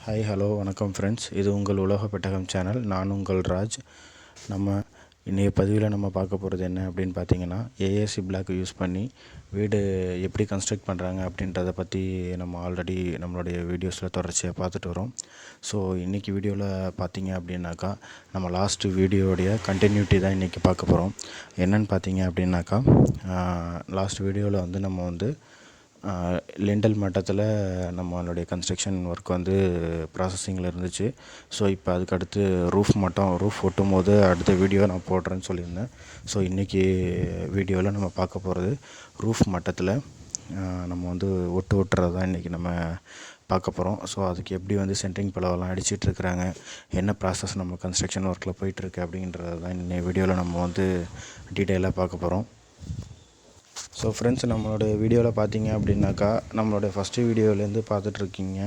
Hi hello வணக்கம் friends, இது உங்கள் உலக பெட்டகம் சேனல். நான் உங்கள் ராஜ். நம்ம இன்றைய பதிவில் நம்ம பார்க்க போகிறது என்ன அப்படின்னு பார்த்தீங்கன்னா, ஏஏசி பிளாக் யூஸ் பண்ணி வீடு எப்படி கன்ஸ்ட்ரக்ட் பண்ணுறாங்க அப்படின்றத பற்றி நம்ம ஆல்ரெடி நம்மளுடைய வீடியோஸில் தொடர்ச்சியாக பார்த்துட்டு வரோம். ஸோ இன்றைக்கி வீடியோவில் பார்த்தீங்க அப்படின்னாக்கா, நம்ம லாஸ்ட்டு வீடியோடைய கண்டினியூட்டி தான் இன்றைக்கி பார்க்க போகிறோம். என்னென்னு பார்த்தீங்க அப்படின்னாக்கா, லாஸ்ட் வீடியோவில் வந்து நம்ம லிண்டல் மட்டத்தில் நம்மளுடைய கன்ஸ்ட்ரக்ஷன் ஒர்க் ப்ராசஸிங்கில் இருந்துச்சு. ஸோ இப்போ அதுக்கடுத்து ரூஃப் ஒட்டும் போது அடுத்த வீடியோ நான் போடுறேன்னு சொல்லியிருந்தேன். ஸோ இன்றைக்கி வீடியோவில் நம்ம பார்க்க போகிறது ரூஃப் மட்டத்தில் நம்ம ஒட்டுறது தான் இன்றைக்கி நம்ம பார்க்க போகிறோம். ஸோ அதுக்கு எப்படி சென்ட்ரிங் பலவெல்லாம் அடிச்சிட்ருக்குறாங்க, என்ன ப்ராசஸ் நம்ம கன்ஸ்ட்ரக்ஷன் ஒர்க்கில் போயிட்டுருக்கு அப்படின்றது தான் இந்த வீடியோவில் நம்ம டீட்டெயிலாக பார்க்க போகிறோம். ஸோ ஃப்ரெண்ட்ஸ், நம்மளுடைய வீடியோவில் பார்த்தீங்க அப்படின்னாக்கா, நம்மளுடைய ஃபஸ்ட்டு வீடியோவிலேருந்து பார்த்துட்ருக்கீங்க,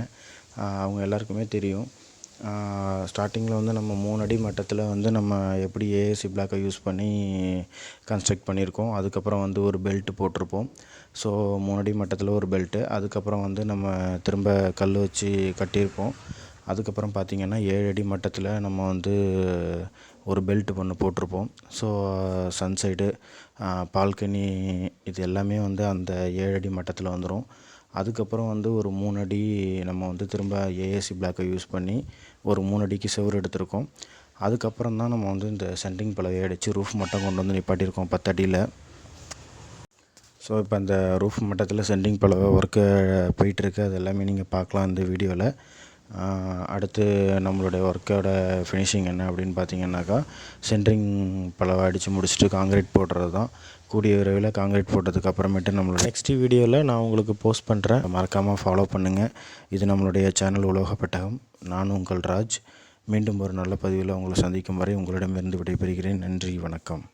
அவங்க எல்லாருக்குமே தெரியும். ஸ்டார்டிங்கில் நம்ம 3 அடி மட்டத்தில் நம்ம எப்படி ஏஏசி பிளாக்கை யூஸ் பண்ணி கன்ஸ்ட்ரக்ட் பண்ணியிருக்கோம். அதுக்கப்புறம் ஒரு பெல்ட்டு போட்டிருப்போம். ஸோ 3 அடி மட்டத்தில் ஒரு பெல்ட்டு, அதுக்கப்புறம் நம்ம திரும்ப கல் வச்சு கட்டியிருப்போம். அதுக்கப்புறம் பார்த்திங்கன்னா 7 அடி மட்டத்தில் நம்ம ஒரு பெல்ட் ஒன்று போட்டிருப்போம். ஸோ சன்சைடு, பால்கனி இது எல்லாமே அந்த 7 அடி மட்டத்தில் வந்துடும். அதுக்கப்புறம் ஒரு 3 அடி நம்ம திரும்ப ஏஏசி பிளாக்கை யூஸ் பண்ணி ஒரு 3 அடிக்கு செவுரு எடுத்திருக்கோம். அதுக்கப்புறம் தான் நம்ம இந்த சென்ட்ரிங் பலகையை அடித்து ரூஃப் மட்டம் கொண்டு நிப்பாட்டியிருக்கோம் 10 அடியில். ஸோ இப்போ அந்த ரூஃப் மட்டத்தில் சென்ட்ரிங் பலகை ஒர்க்கு போயிட்டுருக்கு. அது எல்லாமே நீங்கள் பார்க்கலாம் இந்த வீடியோவில். அடுத்து நம்மளுடைய ஒர்க்கோட ஃபினிஷிங் என்ன அப்படின்னு பார்த்தீங்கன்னாக்கா, சென்ட்ரிங் பலகை அடித்து முடிச்சுட்டு காங்கிரீட் போடுறது தான். கூடிய விரைவில் காங்கிரீட் போட்டதுக்கு அப்புறமேட்டு நம்மளோட நெக்ஸ்ட் வீடியோவில் நான் உங்களுக்கு போஸ்ட் பண்ணுறேன். மறக்காமல் ஃபாலோ பண்ணுங்கள். இது நம்மளுடைய சேனல் உலோக பெட்டகம். நான் உங்கள் ராஜ். மீண்டும் ஒரு நல்ல பதிவில் உங்களை சந்திக்கும் வரை உங்களிடமிருந்து விடைபெறுகிறேன். நன்றி, வணக்கம்.